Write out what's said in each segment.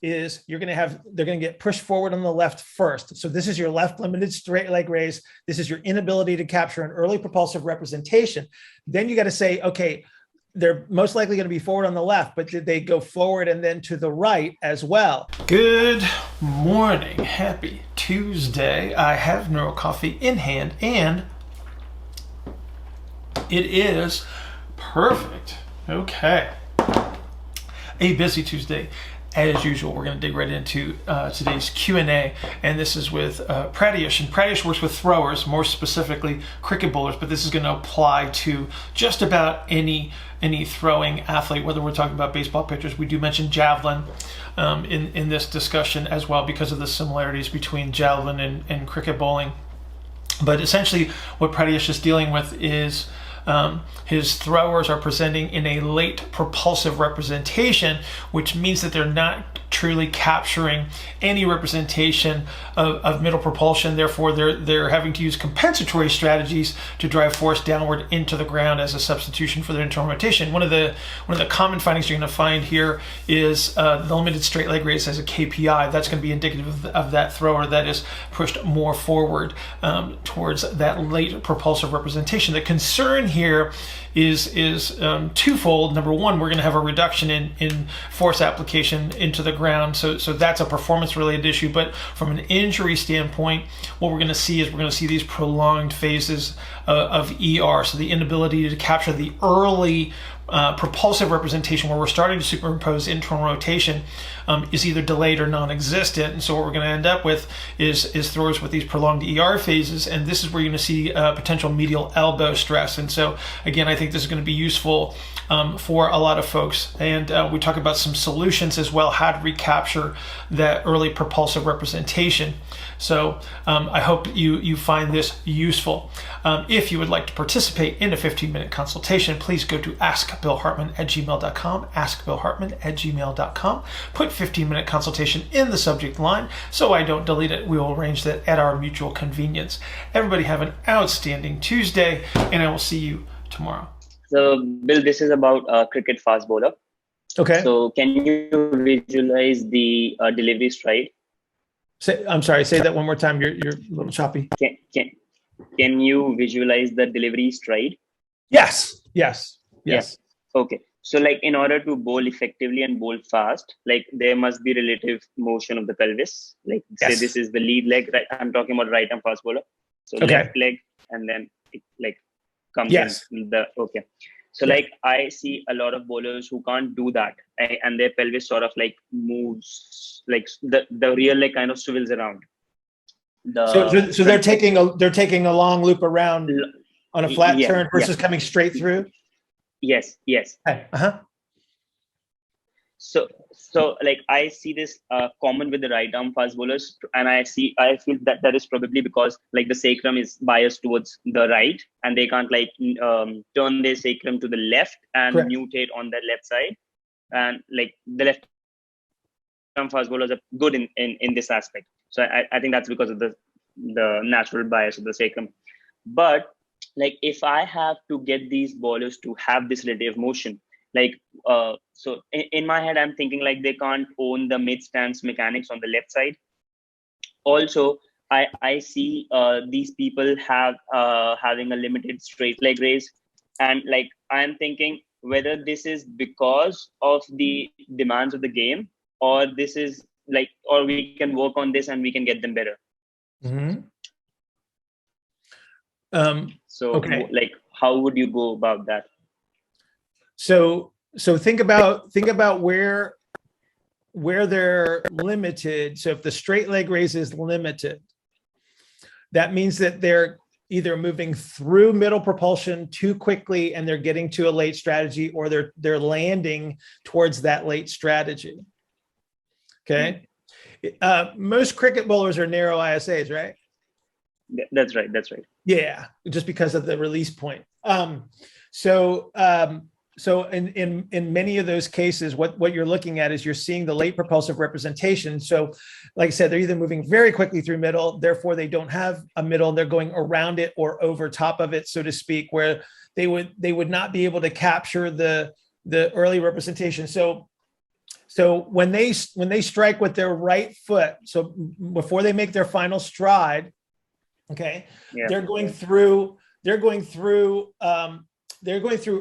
is they're going to get pushed forward on the left first. So this is your left limited straight leg raise. This is your inability to capture an early propulsive representation. Then you got to say, okay, they're most likely going to be forward on the left, but did they go forward and then to the right as well? Good morning. Happy Tuesday. I have Neuro Coffee in hand and it is perfect. Okay. A busy Tuesday. As usual, we're going to dig right into today's Q&A, and this is with Pratyush. And Pratyush works with throwers, more specifically cricket bowlers, but this is going to apply to just about any throwing athlete, whether we're talking about baseball pitchers. We do mention javelin in this discussion as well because of the similarities between javelin and cricket bowling. But essentially what Pratyush is dealing with is his throwers are presenting in a late propulsive representation, which means that they're not truly capturing any representation of middle propulsion. Therefore, they're having to use compensatory strategies to drive force downward into the ground as a substitution for their internal rotation. One of the common findings you're going to find here is the limited straight leg raise as a KPI. That's going to be indicative of that thrower that is pushed more forward towards that late propulsive representation. The concern here is twofold. Number one, we're going to have a reduction in force application into the ground, so that's a performance related issue. But from an injury standpoint, what we're going to see is these prolonged phases of ER, so the inability to capture the early propulsive representation where we're starting to superimpose internal rotation is either delayed or non-existent. And so what we're going to end up with is throwers with these prolonged ER phases, and this is where you're going to see potential medial elbow stress. And so again, I think this is going to be useful for a lot of folks. And we talk about some solutions as well, how to recapture that early propulsive representation. So I hope you find this useful. If you would like to participate in a 15-minute consultation, please go to askbillhartman@gmail.com, askbillhartman@gmail.com. Put 15-minute consultation in the subject line so I don't delete it. We will arrange that at our mutual convenience. Everybody have an outstanding Tuesday, and I will see you tomorrow. So, Bill, this is about cricket fast bowler. Okay. So can you visualize the delivery stride? I'm sorry, say that one more time. You're a little choppy. Can you visualize the delivery stride? Yes. Okay. So like in order to bowl effectively and bowl fast, like there must be relative motion of the pelvis. Like say this is the lead leg, right? I'm talking about right arm fast bowler. So left leg and then it like comes in the, okay. So like I see a lot of bowlers who can't do that, and their pelvis sort of like moves, like the rear leg kind of swivels around. So they're taking a long loop around on a flat turn versus coming straight through. Yes. So like I see this common with the right arm fast bowlers, and I feel that is probably because like the sacrum is biased towards the right, and they can't like turn their sacrum to the left and mutate on the left side, and like the left arm fast bowlers are good in this aspect. So I think that's because of the natural bias of the sacrum. But like if I have to get these bowlers to have this relative motion, like so in my head I'm thinking like they can't own the mid stance mechanics on the left side. Also I see these people having a limited straight leg raise, and like I'm thinking whether this is because of the demands of the game, or this is like, or we can work on this and we can get them better. Like how would you go about that? So think about where they're limited. So if the straight leg raise is limited, that means that they're either moving through middle propulsion too quickly and they're getting to a late strategy, or they're landing towards that late strategy. Okay. Most cricket bowlers are narrow ISAs, right? That's right. Yeah, just because of the release point. So in many of those cases, what you're looking at is you're seeing the late propulsive representation. So like I said, they're either moving very quickly through middle, therefore they don't have a middle, they're going around it or over top of it, so to speak, where they would not be able to capture the early representation. So So when they strike with their right foot, so before they make their final stride, okay, Yeah. they're going through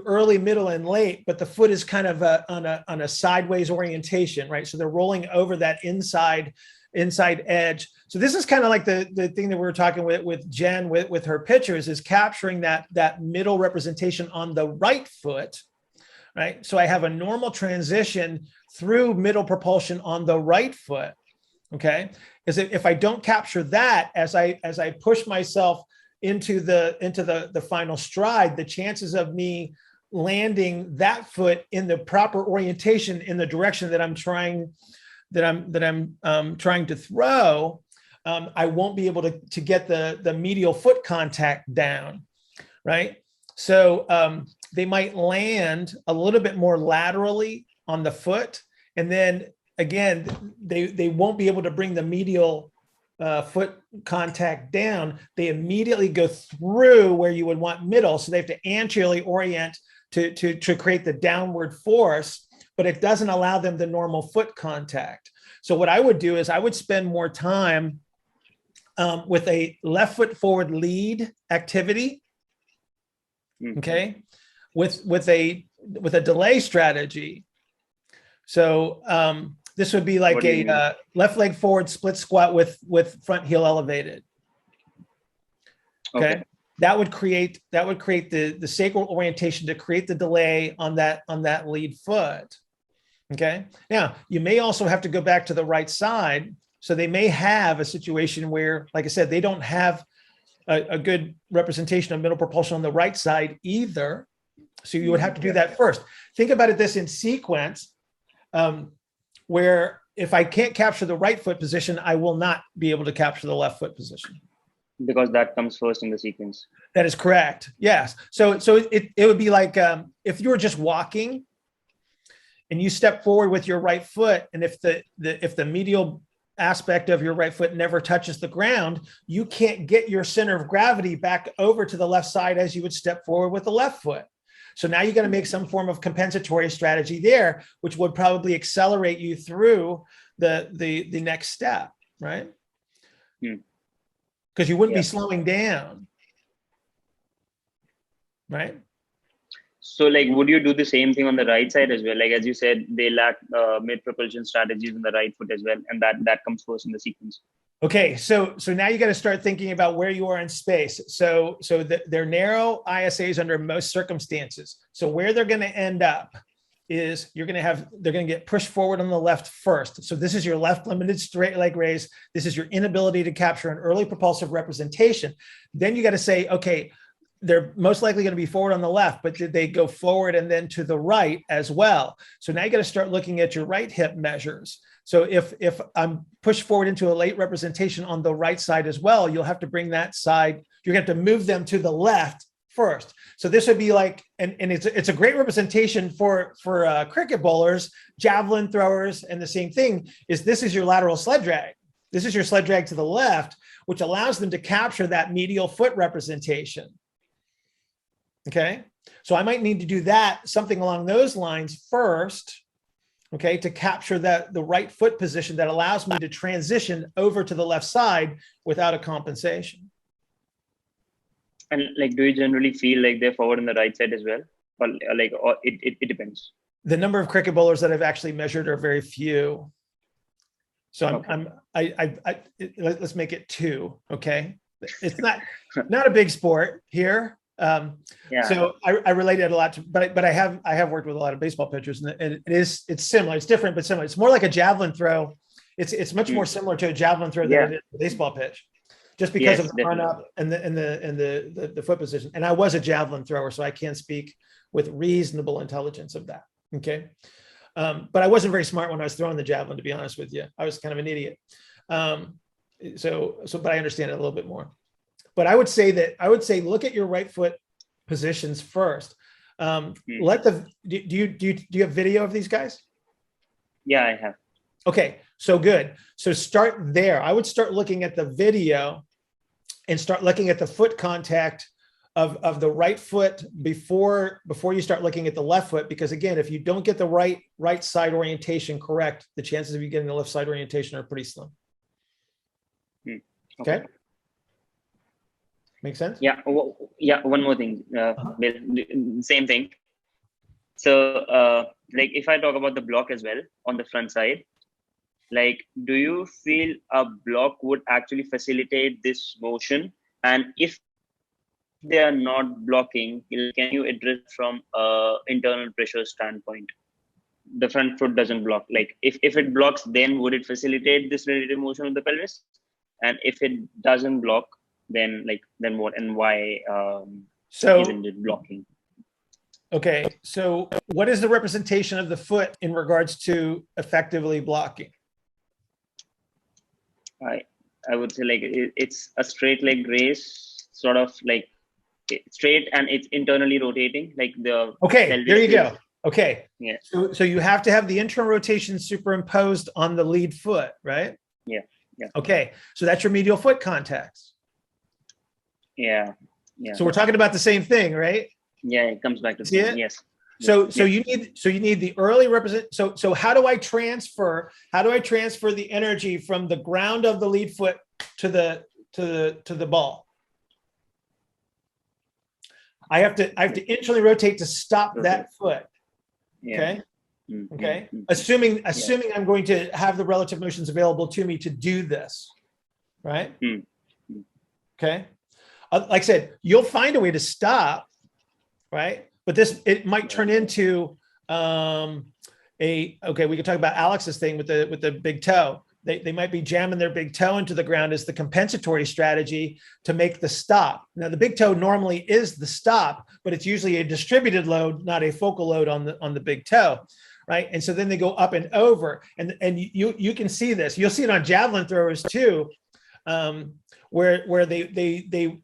early, middle, and late, but the foot is kind of on a sideways orientation, right? So they're rolling over that inside edge. So this is kind of like the thing that we were talking with Jen with her pictures, is capturing that middle representation on the right foot, right? So I have a normal transition through middle propulsion on the right foot. Okay, is if I don't capture that as I push myself into the final stride, the chances of me landing that foot in the proper orientation in the direction that I'm trying to throw, I won't be able to get the medial foot contact down, right? So they might land a little bit more laterally on the foot, and then again, they won't be able to bring the medial foot contact down. They immediately go through where you would want middle, so they have to anteriorly orient to create the downward force, but it doesn't allow them the normal foot contact. So what I would do is I would spend more time with a left foot forward lead activity, okay, with a delay strategy. So this would be like a left leg forward split squat with front heel elevated. Okay. That would create the sacral orientation to create the delay on that lead foot. Okay. Now you may also have to go back to the right side. So they may have a situation where, like I said, they don't have a good representation of middle propulsion on the right side either. So you would have to do that first. Think about it this in sequence, where if I can't capture the right foot position, I will not be able to capture the left foot position. Because that comes first in the sequence. That is correct. Yes. So it would be like if you were just walking and you step forward with your right foot, and if the medial aspect of your right foot never touches the ground, you can't get your center of gravity back over to the left side as you would step forward with the left foot. So now you got to make some form of compensatory strategy there, which would probably accelerate you through the next step, right? Because you wouldn't be slowing down, right? So like, would you do the same thing on the right side as well? Like, as you said, they lack mid propulsion strategies on the right foot as well. And that comes first in the sequence. Okay. So now you got to start thinking about where you are in space. So they're narrow ISAs under most circumstances. So where they're going to end up is they're going to get pushed forward on the left first. So this is your left limited straight leg raise. This is your inability to capture an early propulsive representation. Then you got to say, okay, they're most likely going to be forward on the left, but did they go forward and then to the right as well? So now you got to start looking at your right hip measures. So if I'm pushed forward into a late representation on the right side as well, you'll have to bring that side, you're going to have to move them to the left first. So this would be like, and it's a great representation for cricket bowlers, javelin throwers, and the same thing is this is your lateral sled drag. This is your sled drag to the left, which allows them to capture that medial foot representation. Okay, so I might need to do that, something along those lines first, okay, to capture the right foot position that allows me to transition over to the left side without a compensation. And like, do you generally feel like they're forward on the right side as well? Or like, or it depends. The number of cricket bowlers that I've actually measured are very few. So let's make it 2. Okay, it's not a big sport here. So I relate it a lot to, but I have worked with a lot of baseball pitchers, and it's similar. It's different, but similar. It's more like a javelin throw. It's much more similar to a javelin throw than it is a baseball pitch, just because of the run up and the foot position. And I was a javelin thrower, so I can speak with reasonable intelligence of that. Okay. But I wasn't very smart when I was throwing the javelin, to be honest with you. I was kind of an idiot. But I understand it a little bit more. But I would say look at your right foot positions first. Do you have video of these guys? Yeah, I have. Okay, so good. So start there. I would start looking at the video and start looking at the foot contact of the right foot before you start looking at the left foot, because again, if you don't get the right side orientation correct, the chances of you getting the left side orientation are pretty slim. Okay. Make sense? Yeah. Yeah. One more thing. Same thing. So, like if I talk about the block as well on the front side, like, do you feel a block would actually facilitate this motion? And if they are not blocking, can you address from internal pressure standpoint? The front foot doesn't block. Like if it blocks, then would it facilitate this relative motion of the pelvis? And if it doesn't block, then what and why isn't it blocking? Okay, so what is the representation of the foot in regards to effectively blocking? I would say like it's a straight leg raise, sort of like straight, and it's internally rotating, like the. Okay, there you go. Okay. Yeah. So you have to have the internal rotation superimposed on the lead foot, right? Yeah. Yeah. Okay, so that's your medial foot contacts. Yeah. Yeah. So we're talking about the same thing, right? Yeah, it comes back to see it. Yes. So you need the early represent. So how do I transfer the energy from the ground of the lead foot to the ball? I have to internally rotate to stop that foot. Yeah. Okay. Okay. Assuming I'm going to have the relative motions available to me to do this, right? Okay. Like I said, you'll find a way to stop, right? But it might turn into we can talk about Alex's thing with the big toe. They might be jamming their big toe into the ground as the compensatory strategy to make the stop. Now, the big toe normally is the stop, but it's usually a distributed load, not a focal load on the big toe, right? And so then they go up and over, and you can see this. You'll see it on javelin throwers too, where they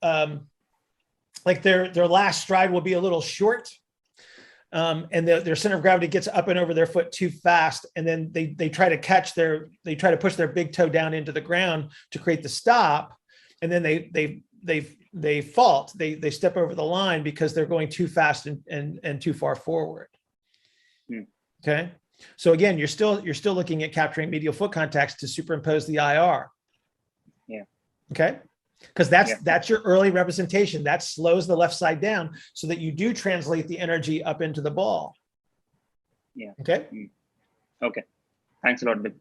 like their last stride will be a little short. And their center of gravity gets up and over their foot too fast, and then they try to push their big toe down into the ground to create the stop, and then they fault. They step over the line because they're going too fast and too far forward. Okay, so again, you're still looking at capturing medial foot contacts to superimpose the IR. Yeah. Okay. Because that's your early representation. That slows the left side down so that you do translate the energy up into the ball. Yeah. Okay. Okay. Thanks a lot, Bit.